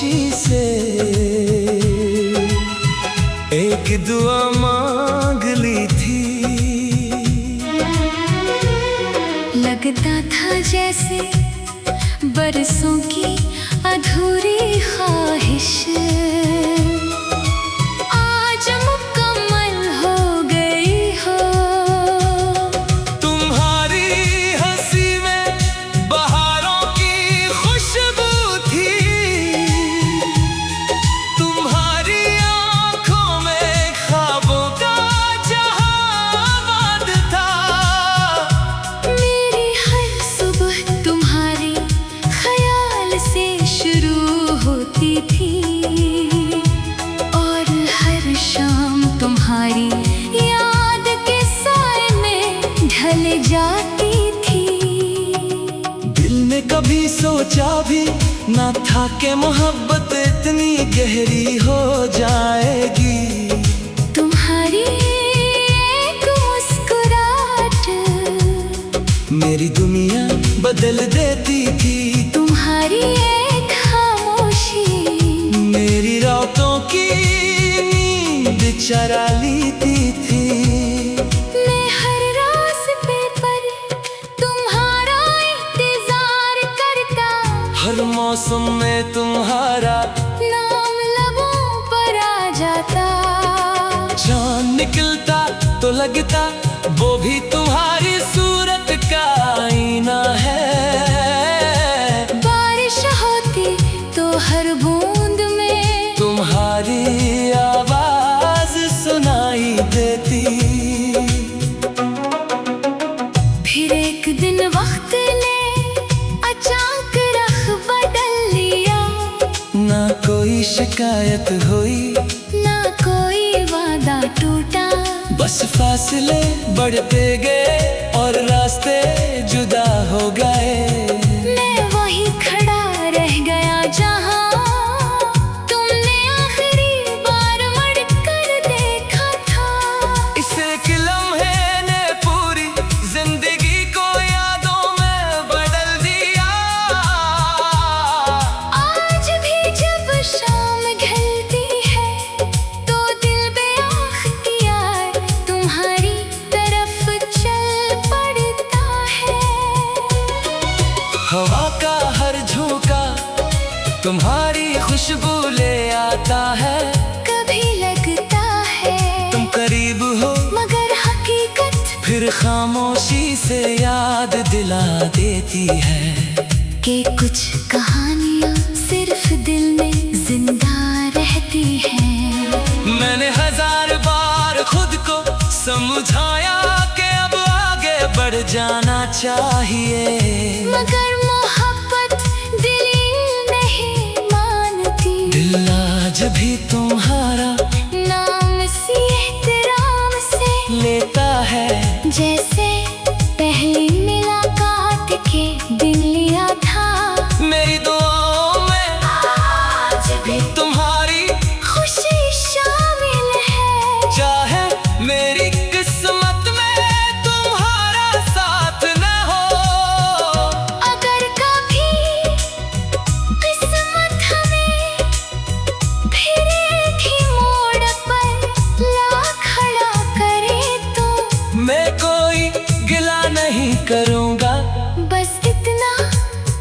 खामोशी से एक दुआ मांग ली थी। लगता था जैसे बरसों की अधूरी ख्वाहिश आज मुकम्मल हो गई हो। तुम्हारी हंसी में बहारों की खुशबू थी, तुम्हारी आंखों में ख्वाबों का जहां आबाद था। मेरी हर सुबह तुम्हारी ख्याल से शुरू होती थी और हर शाम तुम्हारी याद के साए में ढल जाती थी। दिल में कभी सोचा भी ना था कि मोहब्बत इतनी गहरी हो जाएगी। तुम्हारी एक मुस्कुराहट मेरी दुनिया बदल देती थी। तुम्हारी एक खामोशी मेरी रातों की नींद चरा लेती थी। मैं हर रास्ते पर तुम्हारा इंतजार करता, हर मौसम में तुम्हारा नाम लबों पर आ जाता। चाँद निकलता तो लगता वो भी तुम्हारी सूरत का आईना है। बारिश होती तो हर बूंद में तुम्हारी आवाज सुनाई देती। फिर एक दिन वक्त ने अचानक रख बदल लिया। ना कोई शिकायत हुई, ना कोई वादा टूटा, बस फासले बढ़ते गए और रास्ते जुदा हो गए। मैं वहीं खड़ा रह गया जहां तुमने आखिरी बार मुड़कर देखा था। इस एक लम्हे ने पूरी जिंदगी को यादों में बदल दिया। आज भी जब शाम ढलती है तो दिल बेआख किया तुम्हारी तरफ चल पड़ता है। हवा का हर झोंका तुम्हारी खुशबू ले आता है। कभी लगता है तुम करीब हो मगर हकीकत फिर खामोशी से याद दिला देती है कि कुछ कहानियां सिर्फ दिल में जिंदा रहती हैं। मैंने हजार बार खुद को समझाया कि अब आगे बढ़ जाना चाहिए, मगर मोहब्बत दिल नहीं मानती। दिल आज भी तुम्हारा नाम सी एहतराम से लेता है जैसे पहली मुलाकात के दिन लिया था। मेरी दुआओं में आज भी तुम्हारी खुशी शामिल है, चाहे मेरी किस्मत में तुम्हारा साथ न हो। अगर कभी किस्मत हमें फिर एक ही मोड़ पर ला खड़ा करे तो मैं कोई गिला नहीं करूँगा, बस इतना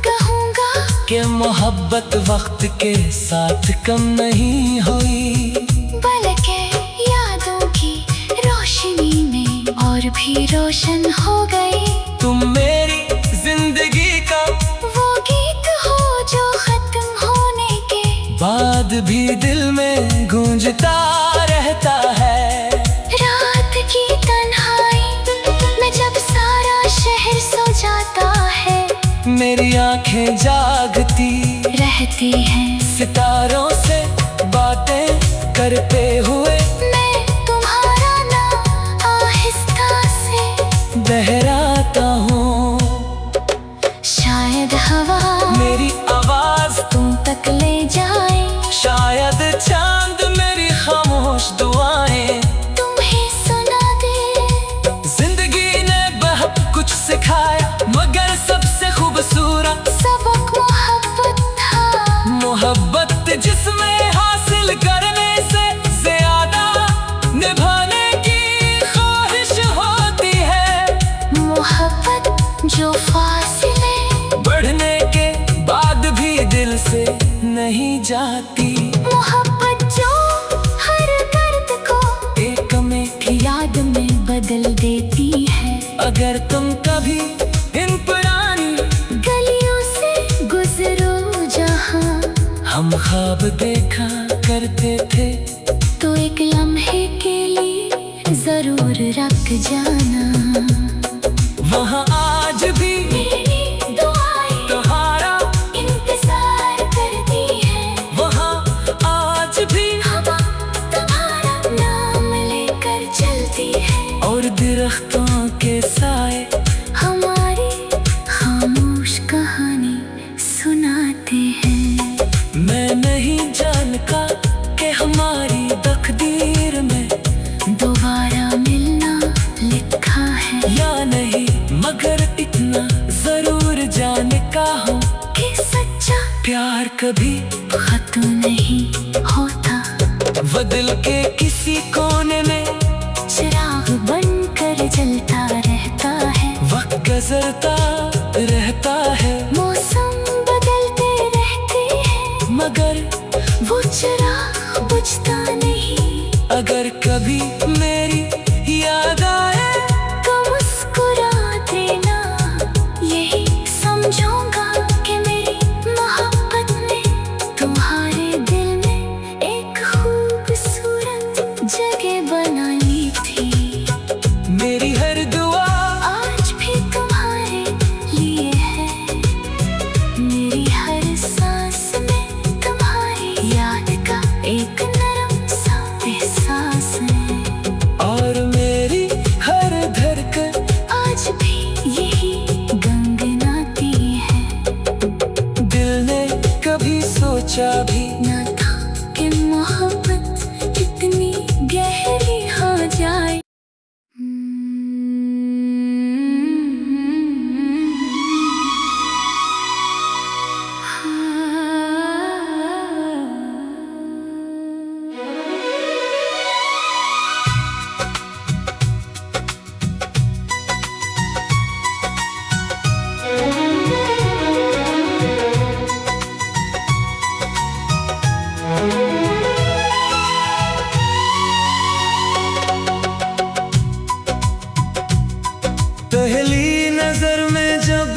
कहूँगा कि मोहब्बत वक्त के साथ कम नहीं हुई, बल्कि यादों की रोशनी में और भी रोशन हो गई। तुम मेरी जिंदगी का वो गीत हो जो खत्म होने के बाद भी दिल में गूंजता रहता है। रात की तन्हाई में जब सारा शहर सो जाता है, मेरी आंखें जागती रहती हैं सितारों से बातें करते हुए। मैं तुम्हारा नाम आहिस्ता से बहराता हूँ, शायद हवा मेरी आवाज तुम तक ले जाए, शायद चांद मेरी खामोश दुआएं तुम्हें सुना दे। जिंदगी ने बहुत कुछ सिखाया मगर सबसे खूबसूरत सबक मोहब्बत था, मोहब्बत जाती। मोहब्बत जो हर दर्द को एक मीठी याद में बदल देती है। अगर तुम कभी इन पुरानी गलियों से गुजरो जहाँ हम ख्वाब देखा करते थे, तो एक लम्हे के लिए जरूर रख जाना। वहाँ आज भी मेरी दुआएं तुम्हारा इंतजार करती है। वहाँ आज भी हवा तुम्हारा नाम लेकर चलती है। और दरख्तों के साए हमारी खामोश कहानी सुनाते हैं। मैं नहीं जानता कि हमारी तकदीर में दोबारा मिलना लिखा है या नहीं, मगर इतना जरूर जानता हूँ कि सच्चा प्यार कभी खत्म नहीं होता। वो दिल के किसी कोने में चिराग बनकर जलता रहता है। वक्त गुजरता रहता है, मौसम बदलते रहते हैं, मगर वो चिराग बुझता नहीं। अगर कभी मेरी याद आए तो मुस्कुरा देना, यही समझूंगा कि मेरी मोहब्बत ने तुम्हारे दिल में एक खूबसूरत जगह बना ली थी। मेरी हर दुआ आज भी तुम्हारे लिए है, मेरी हर सांस में तुम्हारी याद का एक नरम सा एहसास है। और मेरी हर धड़कन आज भी यही गुनगुनाती है। दिल ने कभी सोचा भी ना था कि मोहब्बत इतनी गहरी हो जाए। पहली नजर में जब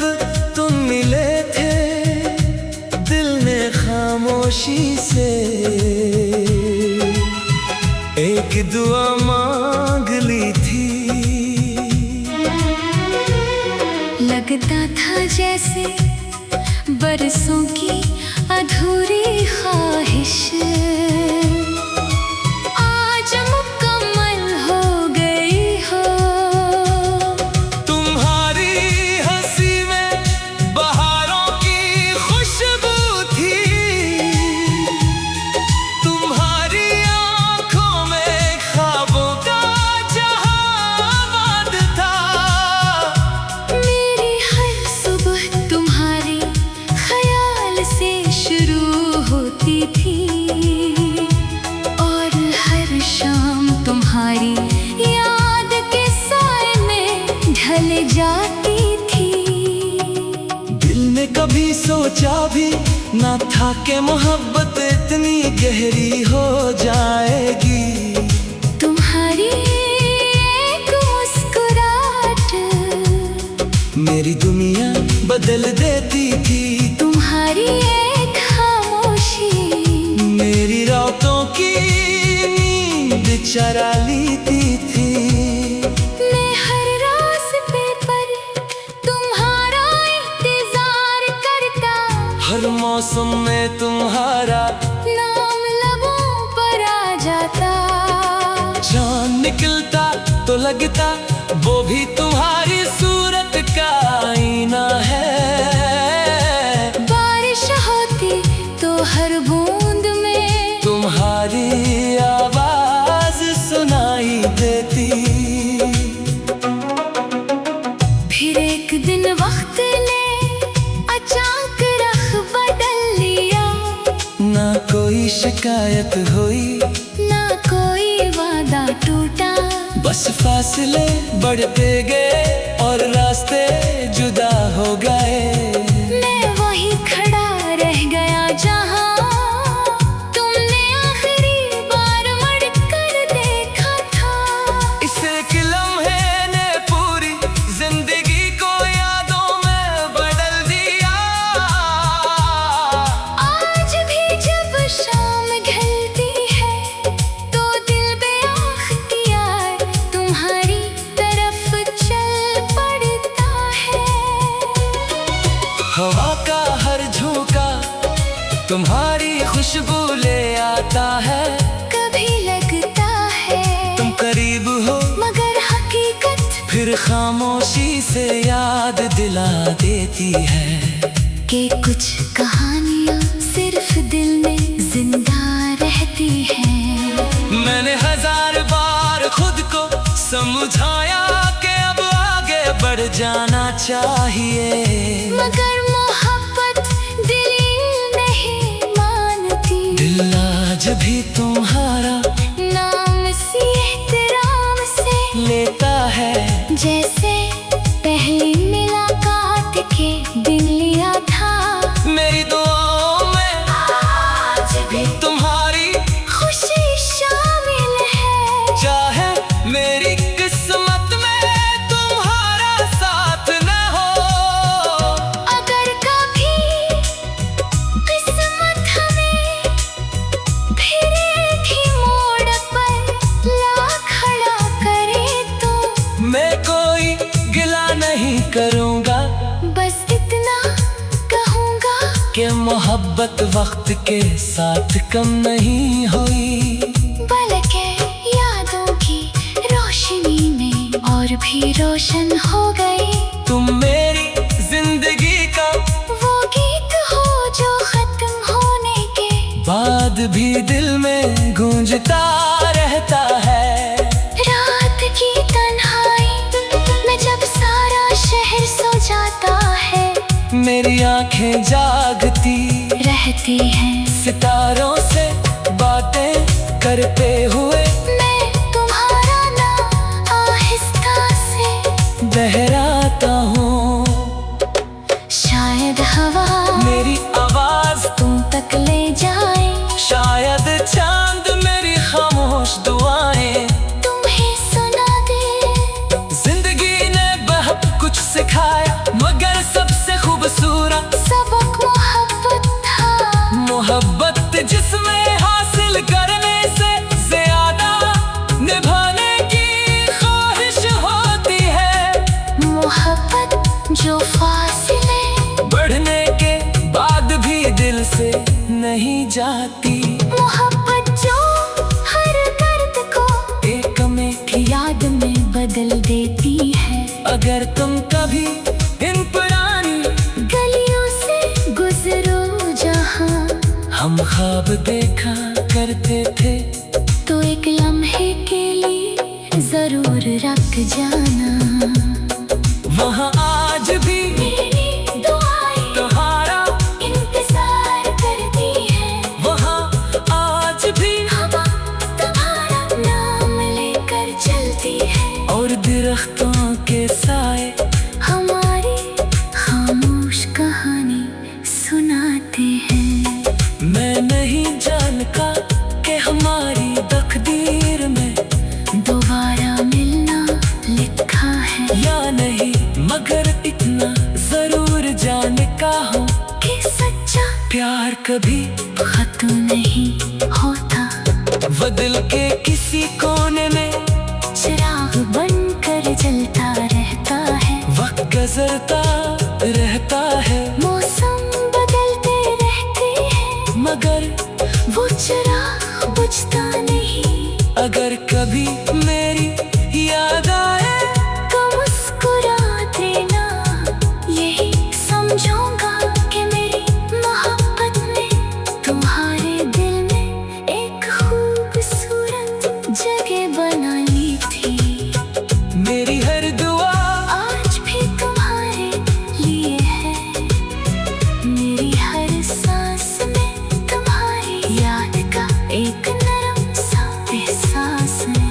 तुम मिले थे, दिल ने खामोशी से एक दुआ मांग ली थी। लगता था जैसे बरसों की अधूरी ख्वाहिश आज मुकम्मल हो गई हो। तुम्हारी हंसी में बहारों की खुशबू थी, तुम्हारी आंखों में ख्वाबों का जहां था। मेरी हर सुबह तुम्हारे ख्याल से शुरू होती थी, और हर शाम तुम्हारी याद के साए में ढल जाती थी। दिल ने कभी सोचा भी ना था कि मोहब्बत इतनी गहरी हो जाएगी। तुम्हारी एक मुस्कुराहट मेरी दुनिया बदल देती थी, तुम्हारी एक खामोशी मेरी रातों की नींद चरा लेती थी। मैं हर रास्ते पर तुम्हारा इंतजार करता, हर मौसम में तुम्हारा नाम लबों पर आ जाता। चांद निकलता तो लगता वो भी तुम्हारी सूरत का आईना है। बारिश होती तो हर बूंद में तुम्हारी आवाज सुनाई देती। फिर एक दिन वक्त ने अचानक रख बदल लिया। ना कोई शिकायत हुई, ना कोई वादा टूटा, बस फासले बढ़ते गए और रास्ते जुदा हो गए। मैं वहीं खड़ा रह गया जहाँ तुम्हारी खुशबू ले आता है। कभी लगता है तुम करीब हो मगर हकीकत फिर खामोशी से याद दिला देती है कि कुछ कहानियाँ सिर्फ दिल में जिंदा रहती हैं। मैंने 1000 बार खुद को समझाया कि अब आगे बढ़ जाना चाहिए, मगर मोहब्बत दिल नहीं मानती। दिल आज भी तुम्हारा नाम इसी एहतराम से लेता है, जैसे पहली मुलाकात के दिन लिया था। मेरी दुआओं में आज भी तुम्हारी खुशी शामिल है, चाहे मेरी किस्मत में तुम्हारा साथ न हो। अगर कभी किस्मत हमें फिर एक ही मोड़ पर ला खड़ा करे तो मैं कोई गिला नहीं करूँगा, बस इतना कहूँगा कि मोहब्बत वक्त के साथ कम नहीं हुई, बल्कि यादों की रोशनी में और भी रोशन हो गई। तुम मेरी जिंदगी का वो गीत हो जो खत्म होने के बाद भी दिल में गूंजता रहता है। रात की तन्हाई में जब सारा शहर सो जाता है, मेरी आंखें जागती रहती हैं। सितारों से बातें करते हुए मैं तुम्हारा नाम आहिस्ता से बहराता हूँ, शायद हवा मेरी आवाज तुम तक ले जाए, शायद चांद मेरी खामोश दुआएं तुम्हें सुना दे। जिंदगी ने बहुत कुछ सिखाया, मगर सबसे खूबसूरत सबक मोहब्बत था, मोहब्बत जिसमें हासिल करने से ज्यादा निभाने की ख्वाहिश होती है। मोहब्बत जो फासले बढ़ने के बाद भी दिल से नहीं जाती, मोहब्बत जो हर दर्द को एक मीठी याद में बदल देती है। अगर तुम कभी इन पुरानी गलियों से गुजरो जहाँ हम ख्वाब देखा करते थे, तो एक लम्हे के लिए जरूर रख जाना। वहाँ आज भी मेरी दुआएं तुम्हारा इंतजार करती हैं, वहाँ आज भी हवा तुम्हारा नाम लेकर चलती है, और दरख्तों के साए हमारी खामोश कहानी सुनाते हैं। मैं नहीं जानता कि हमारी तकदीर में दोबारा मिलना लिखा है या नहीं, मगर इतना जरूर जानता हूँ कि सच्चा प्यार कभी खत्म नहीं होता। वो दिल के किसी कोने में चिराग बनकर जलता रहता है, वक्त गुजरता रहता है, मौसम बदलते रहते हैं, मगर वो चिराग बुझता नहीं। अगर कभी मेरी याद आए तो मुस्कुरा देना, यही समझूंगा कि मेरी मोहब्बत ने तुम्हारे दिल में एक खूबसूरत जगह बना ली थी। मेरी हर दुआ आज भी तुम्हारे लिए है, मेरी हर सांस में तुम्हारी याद का एक नरम सा एहसास है।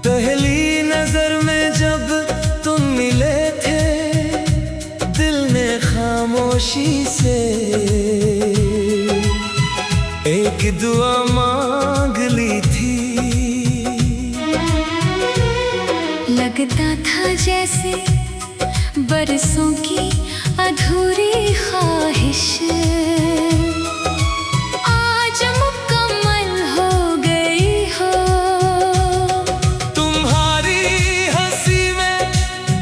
पहली नजर में जब तुम मिले थे, दिल ने खामोशी से एक दुआ मांग ली थी। लगता था जैसे बरसों की अधूरी ख्वाहिश आज मुकम्मल हो गई हो। तुम्हारी हंसी में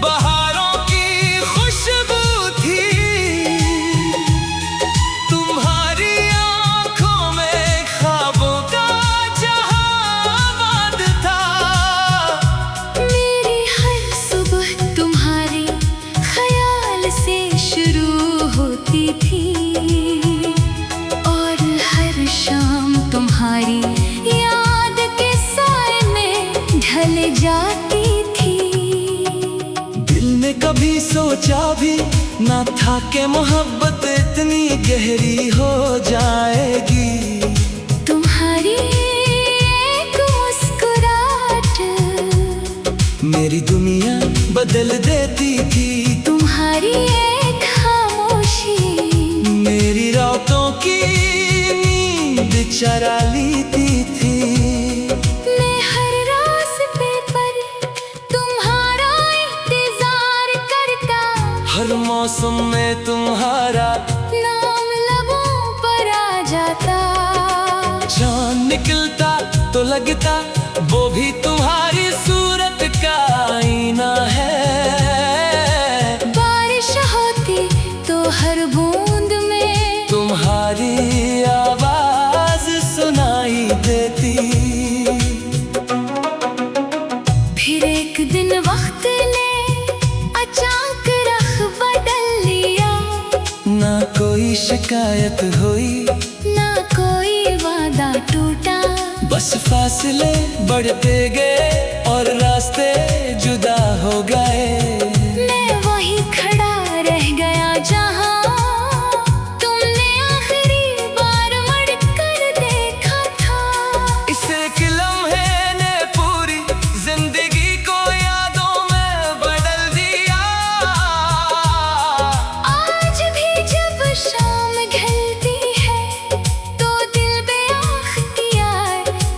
बहारों की खुशबू थी, तुम्हारी आंखों में ख्वाबों का जहां था। मेरी हर सुबह तुम्हारे ख्याल से शुरू होती थी और हर शाम तुम्हारी याद के साए में ढल जाती थी। दिल ने कभी सोचा भी ना था कि मोहब्बत इतनी गहरी हो जाएगी। तुम्हारी एक मुस्कुराहट मेरी दुनिया बदल देती थी। तुम्हारी एक खामोशी मेरी रातों की नींद चरा लेती थी। मैं हर रास्ते पर तुम्हारा इंतजार करता, हर मौसम में तुम्हारा नाम लबों पर आ जाता। चांद निकलता तो लगता वो भी तुम्हारी सूरत का आईना है। बारिश होती तो हर बूंद में तुम्हारी आवाज सुनाई देती। फिर एक दिन वक्त ने अचानक रख बदल लिया। ना कोई शिकायत हुई, ना कोई वादा टूटा, बस फासले बढ़ते गए और रास्ते जुदा हो गए। मैं वही खड़ा रह गया जहाँ तुमने आखिरी बार मुड़ कर देखा था। इस एक लम्हे ने पूरी जिंदगी को यादों में बदल दिया। आज भी जब शाम ढलती है तो दिल बेआख किया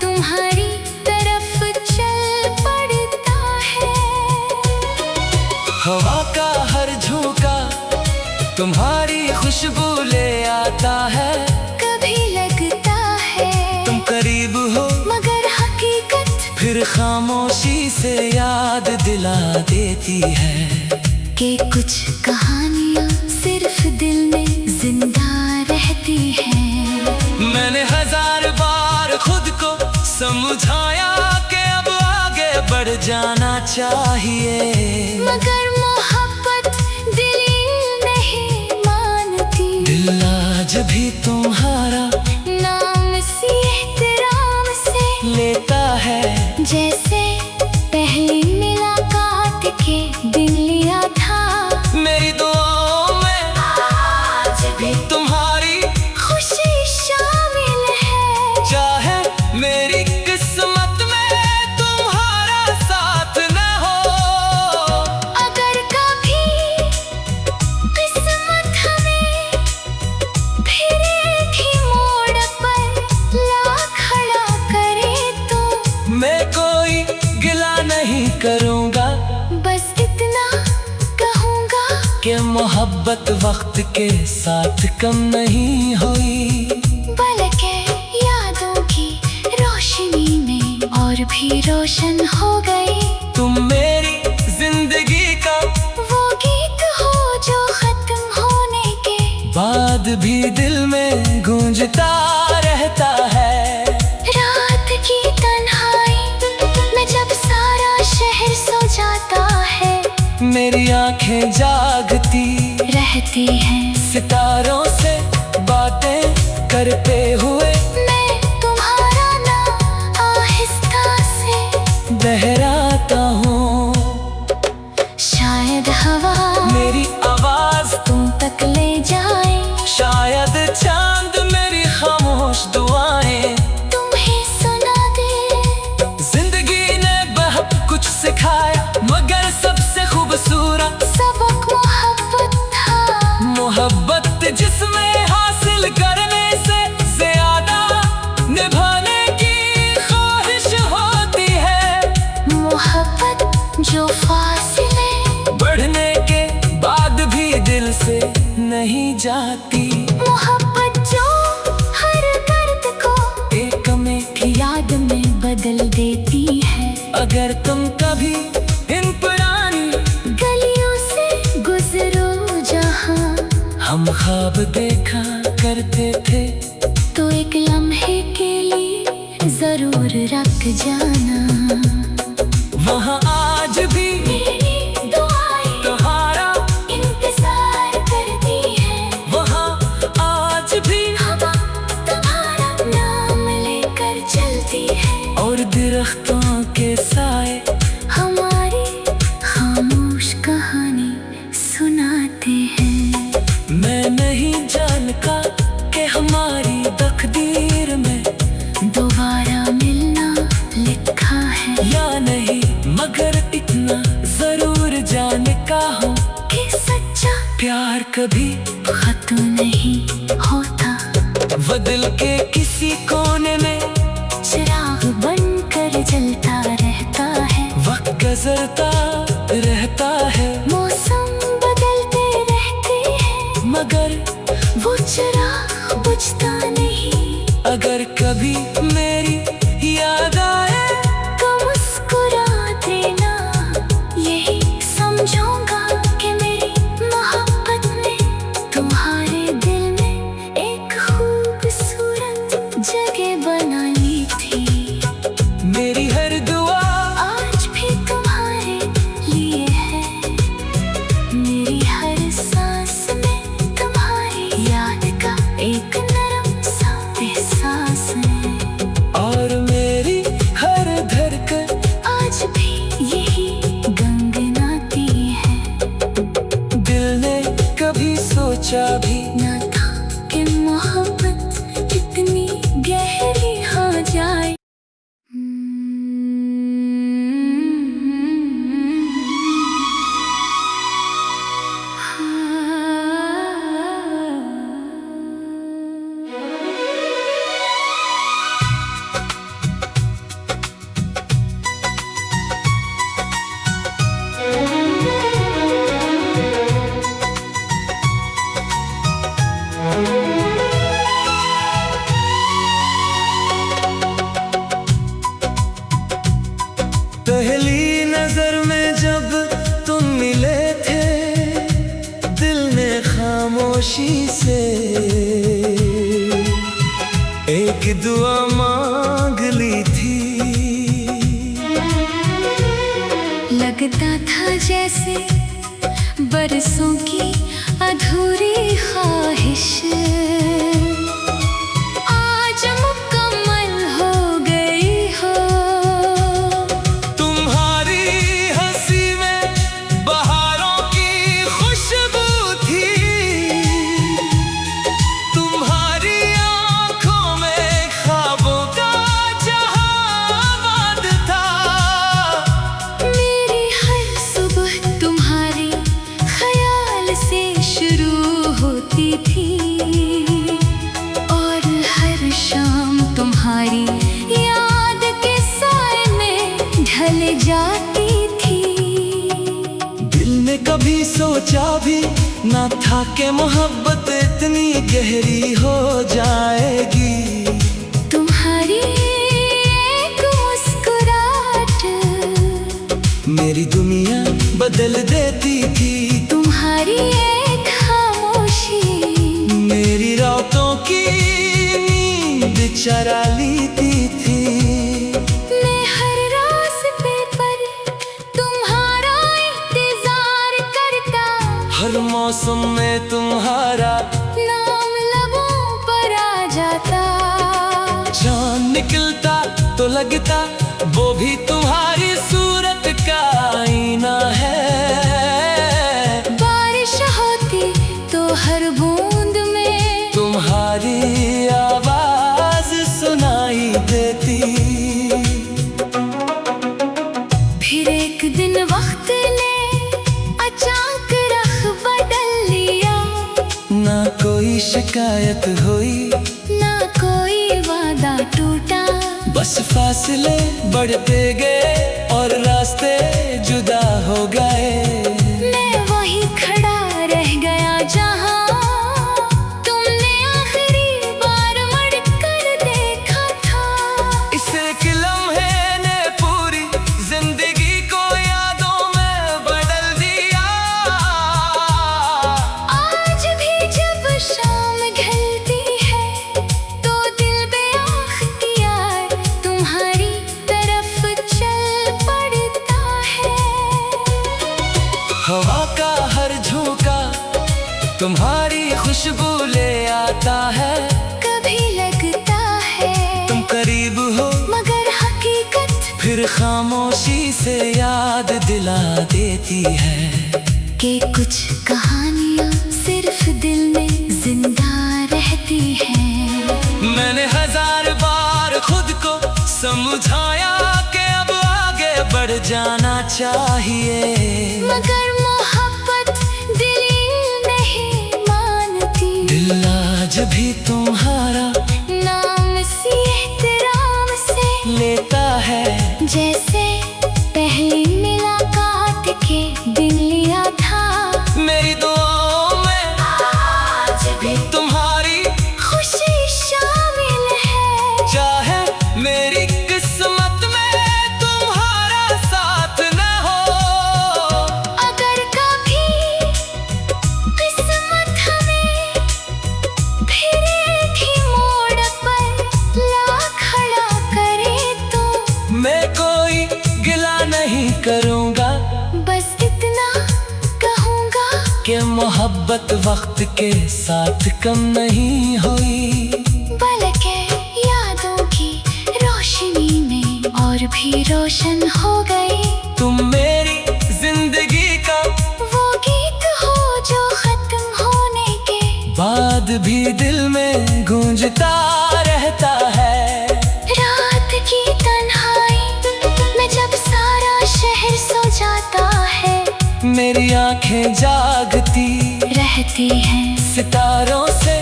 तुम्हारी तरफ चल पड़ता है। हवा का हर झोंका तुम्हारी खुशबू ले आता है। कभी लगता है तुम करीब हो मगर हकीकत फिर खामोशी से याद दिला देती है कि कुछ कहानियाँ सिर्फ दिल में जिंदा रहती हैं। मैंने हजार बार खुद को समझाया कि अब आगे बढ़ जाना चाहिए, मगर मोहब्बत दिल नहीं मानती। दिल आज भी तुम्हारा नाम सी एहतराम से लेता है। जैसे पहली मुलाकात के दिन लिया था। मेरी दुआओं में आज भी तुम्हारी खुशी शामिल है। चाहे मेरी किस्मत में तुम्हारा साथ न हो। अगर कभी किस्मत हमें फिर एक ही मोड़ पर ला खड़ा करे तो मैं कोई गिला नहीं करूँगा, बस इतना कहूँगा कि मोहब्बत वक्त के साथ कम नहीं हुई, बल्कि यादों की रोशनी में और भी रोशन हो गई। तुम मेरी जिंदगी का वो गीत हो जो खत्म होने के बाद भी दिल में गूंजता रहता है। रात की तन्हाई में जब सारा शहर सो जाता है, मेरी आंखें जागती रहती हैं सितारों से बातें करते हुए। मैं तुम्हारा नाम आहिस्ता से दोहराता हूँ, शायद हवा मेरी आवाज तुम तक ले जाए। शायद चांद मेरी खामोश दुआएं तुम्हें सुना दे। जिंदगी ने जाती। मोहब्बत जो हर दर्द को एक मीठी याद में बदल देती है। अगर तुम कभी इन पुरानी गलियों से गुजरो जहाँ हम ख्वाब देखा करते थे, तो एक लम्हे के लिए जरूर रख जाना। वहाँ आज भी मेरी दुआएं तुम्हारा इंतजार करती है। वहाँ आज भी हवा तुम्हारा नाम लेकर चलती है। और दरख्तों के साए हमारी खामोश कहानी सुनाते हैं। मैं नहीं जानता कि हमारी तकदीर में दोबारा मिलना लिखा है या नहीं, मगर इतना जरूर जानता हूँ कि सच्चा प्यार कभी खत्म नहीं होता। वो दिल के किसी कोने में चिराग बनकर जलता रहता है। वक्त गुजरता रहता है, मौसम बदलते रहते हैं, मगर वो चिराग बुझता नहीं। अगर कभी मेरी याद आए तो मुस्कुरा देना, यही समझूंगा कि मेरी मोहब्बत ने तुम्हारे दिल में एक खूबसूरत जगह बना ली थी। मेरी हर दुआ आज भी तुम्हारे लिए है, मेरी हर सांस में तुम्हारी याद का एक नरम सा एहसास है। और मेरी हर धड़कन आज भी यही गुनगुनाती है। दिल ने कभी सोचा भी ना था कि मोहब्बत इतनी गहरी हो जाए। पहली नजर में जब तुम मिले थे, दिल ने खामोशी से एक दुआ मांग ली थी। लगता था जैसे बरसों की अधूरी ख्वाहिश आज मुकम्मल हो गई हो। तुम्हारी हंसी में बहारों की खुशबू थी, तुम्हारी आंखों में ख्वाबों का जहां था। मेरी हर सुबह तुम्हारे ख्याल से शुरू होती थी, और हर शाम तुम्हारी याद के साए में ढल जाती थी। दिल ने कभी सोचा भी ना था कि मोहब्बत इतनी गहरी हो जाएगी। तुम्हारी एक मुस्कुराहट मेरी दुनिया बदल देती थी, तुम्हारी एक खामोशी मेरी रातों की नींद चरा लेती थी। मैं हर रास्ते पर तुम्हारा इंतजार करता, हर मौसम में तुम्हारा नाम लबों पर आ जाता। चांद निकलता तो लगता वो भी तुम्हारी सूरत का आईना है। बारिश होती तो हर बूंद में तुम्हारी आवाज सुनाई देती। फिर एक दिन वक्त ने अचानक रख बदल लिया। ना कोई शिकायत हुई, ना कोई वादा टूटा, बस फासले बढ़ते गए और रास्ते जुदा हो गए। मैं वहीं खड़ा रह गया जहाँ तुम्हारी खुशबू ले आता है, कभी लगता है तुम करीब हो मगर हकीकत फिर खामोशी से याद दिला देती है कि कुछ कहानियाँ सिर्फ दिल में जिंदा रहती हैं। मैंने 1000 बार खुद को समझाया कि अब आगे बढ़ जाना चाहिए, मगर मोहब्बत दिल नहीं मानती। दिल आज भी तुम्हारा नाम इसी एहतराम से लेता है, जैसे पहली मुलाकात के दिन लिया था। मेरी दुआओं में आज भी तुम्हारी खुशी शामिल है, चाहे मेरी किस्मत में तुम्हारा साथ न हो। अगर कभी किस्मत हमें फिर एक ही मोड़ पर ला खड़ा करे तो मैं कोई गिला नहीं करूँगा, बस इतना कहूँगा कि मोहब्बत वक्त के साथ कम नहीं हुई, बल्कि यादों की रोशनी में और भी रोशन हो गई। तुम मेरी जिंदगी का वो गीत हो जो खत्म होने के बाद भी दिल में गूंजता रहता है। रात की तन्हाई में जब सारा शहर सो जाता है, मेरी आंखें जागती रहती हैं। सितारों से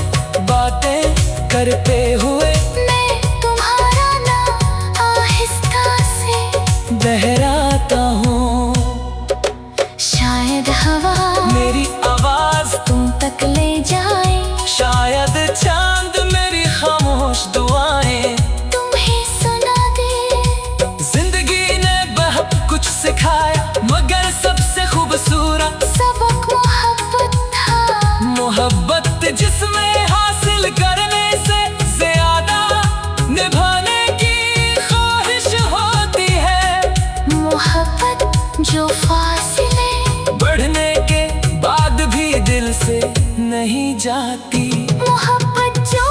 बातें करते हुए मैं तुम्हारा नाम आहिस्ता से दोहराता हूँ, शायद हवा मेरी आवाज तुम तक ले जाए, शायद चांद मेरी खामोश दुआएं तुम्हें सुना दे। जिंदगी ने बहुत कुछ सिखाया, मगर सबसे खूबसूरत सबक मोहब्बत था, मोहब्बत जिसमें हासिल करने से ज्यादा निभाने की ख्वाहिश होती है, मोहब्बत जो फासले बढ़ने के बाद भी दिल से नहीं जाती, मोहब्बत जो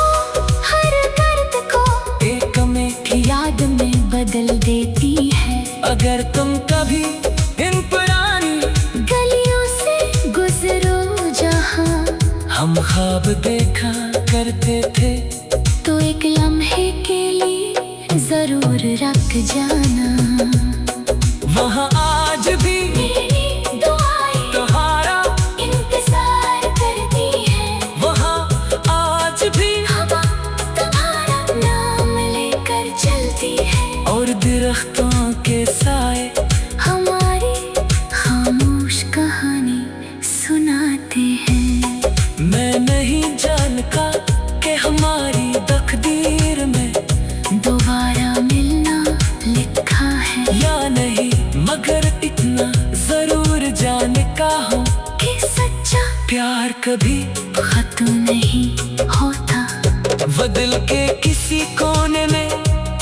हर दर्द को एक मीठी याद में बदल देती है। अगर तुम कभी इन पुरानी गलियों से गुजरो जहाँ हम ख्वाब देखा करते थे, तो एक लम्हे के लिए जरूर रख जाना। वहाँ आज भी मेरी दुआएं तुम्हारा इंतजार करती है, वहाँ आज भी हवा तुम्हारा नाम लेकर चलती है, और दरख्तों के साए हमारी खामोश कहानी सुनाते हैं। मैं नहीं जानता कि हमारी तकदीर में दोबारा मिलना लिखा है या नहीं, मगर इतना जरूर जानता हूँ कि सच्चा प्यार कभी खत्म नहीं होता। वो दिल के किसी कोने में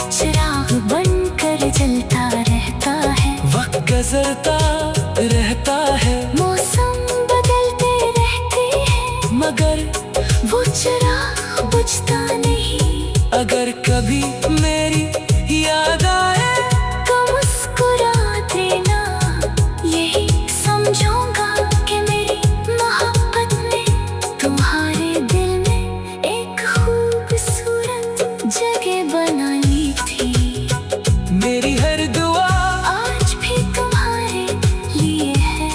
चिराग बनकर जलता रहता है, वक्त गुजरता रहता है, मौसम बदलते रहते हैं, मगर वो चिराग बुझता नहीं। अगर कभी मेरी याद आए तो मुस्कुरा देना, यही समझूंगा कि मेरी मोहब्बत ने तुम्हारे दिल में एक खूबसूरत जगह बना ली थी। मेरी हर दुआ आज भी तुम्हारे लिए है,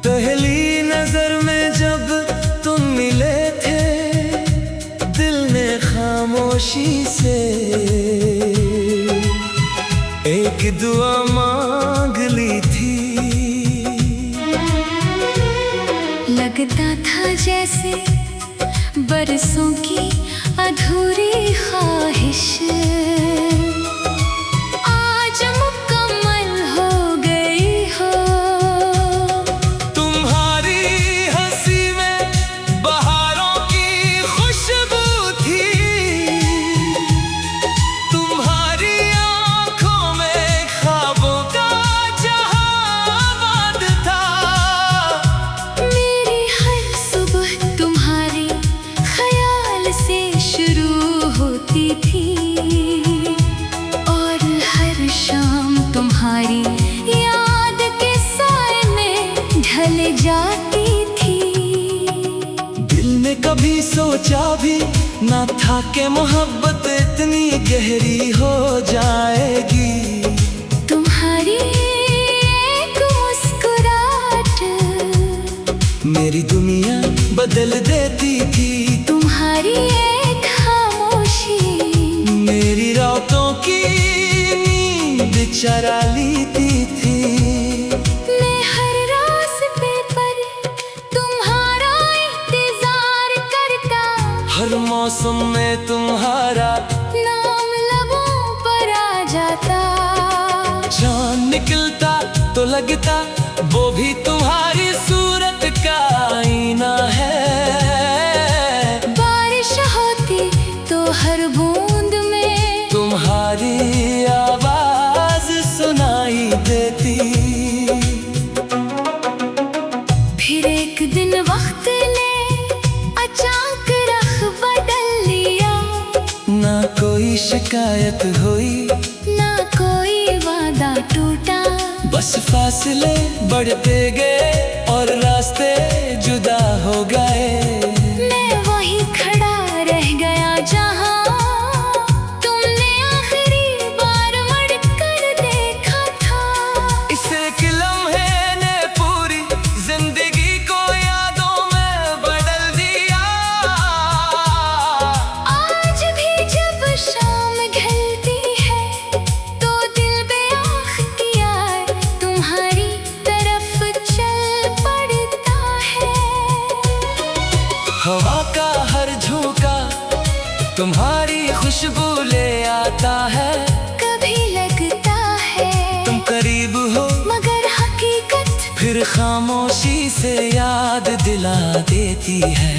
पहली नजर में जब तुम मिले थे, दिल ने खामोशी से एक दुआ मांग ली थी। लगता था जैसे बरसों की अधूरी ख्वाहिश आज मुकम्मल हो गई हो। तुम्हारी हंसी में बहारों की खुशबू थी, तुम्हारी आंखों में ख्वाबों का जहां था। मेरी हर सुबह तुम्हारे ख्याल से शुरू होती थी और हर शाम तुम्हारी याद के साए में ढल जाती थी। दिल में कभी सोचा भी ना था कि मोहब्बत इतनी गहरी हो जाएगी। तुम्हारी एक मुस्कुराहट मेरी दुनिया बदल देती थी, तुम्हारी एक खामोशी मेरी रातों की नींद चरा लेती थी। मैं हर रास्ते पर तुम्हारा इंतजार करता, हर मौसम में तुम्हारा नाम लबों पर आ जाता। चांद निकलता तो लगता वो भी तुम्हारी सूरत का आईना है। बारिश होती तो हर बूंद में तुम्हारी आवाज सुनाई देती। फिर एक दिन वक्त ने अचानक रख बदल लिया, ना कोई शिकायत हुई, ना कोई वादा टूटा। बस फासले बढ़ते गए और रास्ते जुदा हो गए। मैं वहीं खड़ा रह गया जहां तुमने आखिरी बार मुड़कर देखा था। इस एक लम्हे ने पूरी जिंदगी को यादों में बदल दिया। आज भी जब शाम ढलती है तो दिल बेआख किया तुम्हारी तरफ चल पड़ता है। हवा का हर झोंका तुम्हारी खुशबू ले आता है। कभी लगता है तुम करीब हो मगर हकीकत फिर खामोशी से याद दिला देती है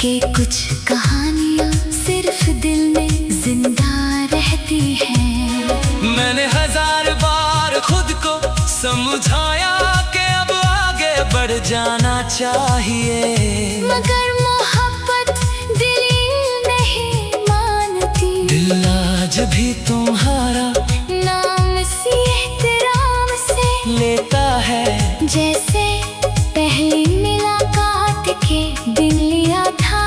कि कुछ कहानियां सिर्फ दिल में जिंदा रहती हैं। मैंने हजार बार खुद को समझाया कि अब आगे बढ़ जाना चाहिए, मगर मोहब्बत दिल नहीं मानती। दिल आज भी तुम्हारा नाम सी एहतराम से लेता है, जैसे पहली मुलाकात के दिन लिया था।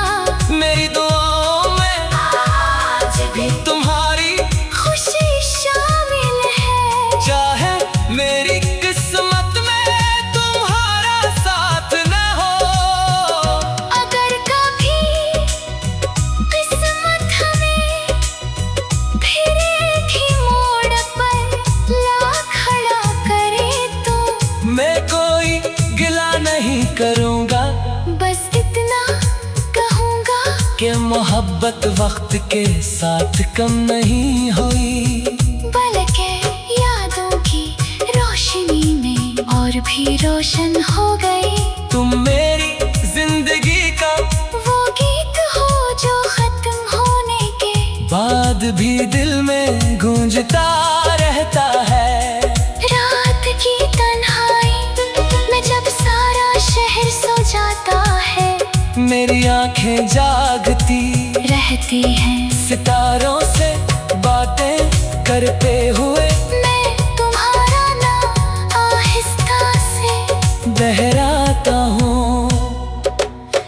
मेरी दुआओं में आज भी तुम्हारी खुशी शामिल है, चाहे मेरी किस्मत में तुम्हारा साथ न हो। अगर कभी किस्मत हमें फिर एक ही मोड़ पर ला खड़ा करे तो मैं कोई गिला नहीं करूँगा, बस इतना कहूँगा कि मोहब्बत वक्त के साथ कम नहीं हुई, बल्कि यादों की रोशनी में और भी रोशन हो गई। तुम मेरी जिंदगी का वो गीत हो जो खत्म होने के बाद भी दिल में गूंजता रहता है। रात की तन्हाई में जब सारा शहर सो जाता है, मेरी आंखें जागती रहती हैं सितारों से बातें करते हुए। मैं तुम्हारा नाम आहिस्ता से बहराता हूँ,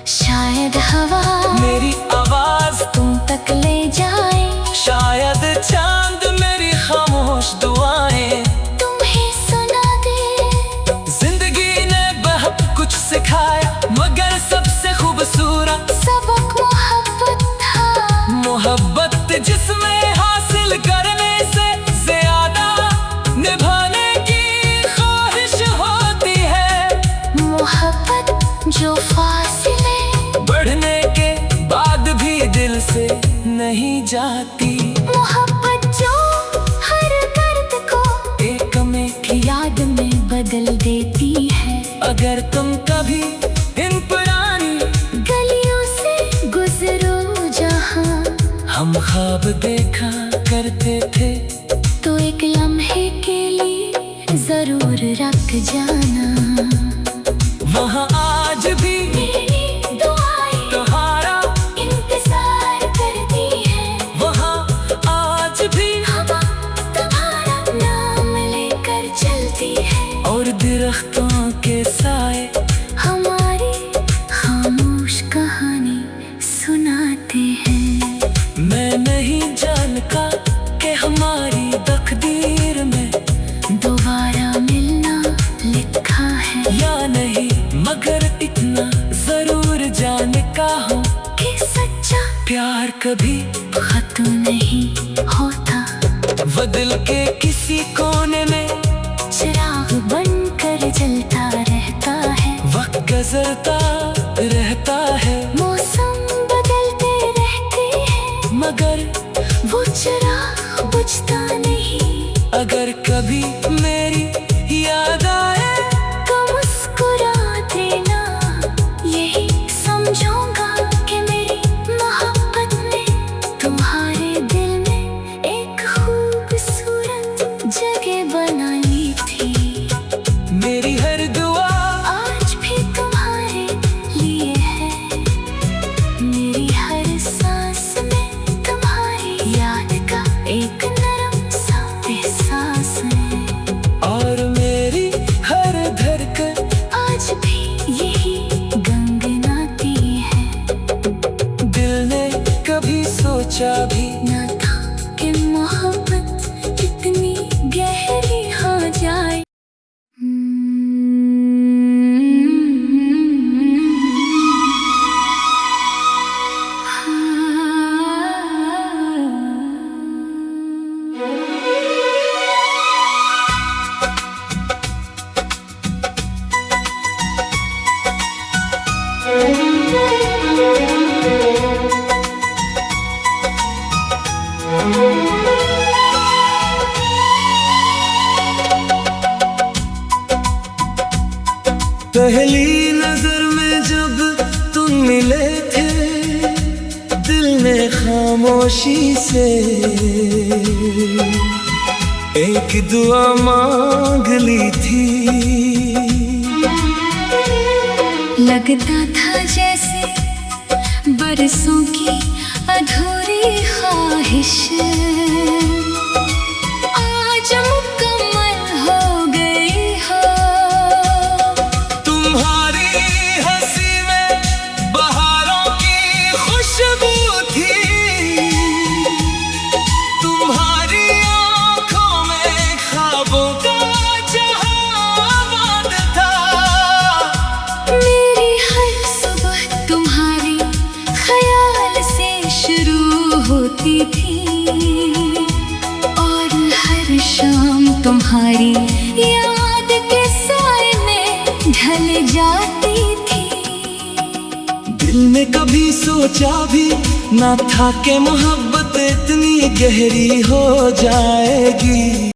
शायद हवा मेरी आवाज तुम तक ले जाए, शायद चांद मेरी खामोश दुआएं तुम्हें सुना दे। जिंदगी ने जो फासले बढ़ने के बाद भी दिल से नहीं जाती। मोहब्बत जो हर दर्द को एक मीठी याद में बदल देती है। अगर तुम कभी इन पुरानी गलियों से गुजरो जहाँ हम ख्वाब देखा करते थे, तो एक लम्हे के लिए जरूर रख जाना। वहाँ आज भी मेरी दुआएं तुम्हारा इंतजार करती है। वहाँ आज भी हवा तुम्हारा नाम लेकर चलती है। और दरख्तों के साए हमारी खामोश कहानी सुनाते हैं। मैं नहीं जानता कि हमारी तकदीर में दोबारा मिलना लिखा है या नहीं, मगर इतना जरूर जानता हूँ कि सच्चा प्यार कभी खत्म नहीं होता। वो दिल के किसी कोने में चिराग बनकर जलता रहता है। वक्त गुजरता रहता है, मौसम बदलते रहते हैं, मगर वो चिराग बुझता नहीं। अगर कभी मेरी याद आए तो मुस्कुरा देना, यही समझूंगा कि मेरी मोहब्बत ने तुम्हारे दिल में एक खूबसूरत जगह बना ली थी। मेरी हर दुआ आज भी तुम्हारे लिए है, मेरी हर सांस में तुम्हारी याद का एक नरम सा एहसास है। और मेरी हर धड़कन आज भी यही गुनगुनाती है। दिल ने कभी सोचा भी ना था कि मोहब्बत इतनी गहरी हो जाए। पहली नजर में जब तुम मिले थे, दिल ने खामोशी से एक दुआ मांग ली थी। लगता था जैसे बरसों की अधूरी ख्वाहिश आज मुकम्मल हो गई हो। तुम्हारी हंसी में बहारों की खुशबू थी, तुम्हारी आंखों में ख्वाबों का जहां था। मेरी हर सुबह तुम्हारी ख्याल से शुरू होती थी, और हर शाम तुम्हारी याद के साए में ढल जाती थी। दिल ने कभी सोचा भी ना था कि मोहब्बत इतनी गहरी हो जाएगी।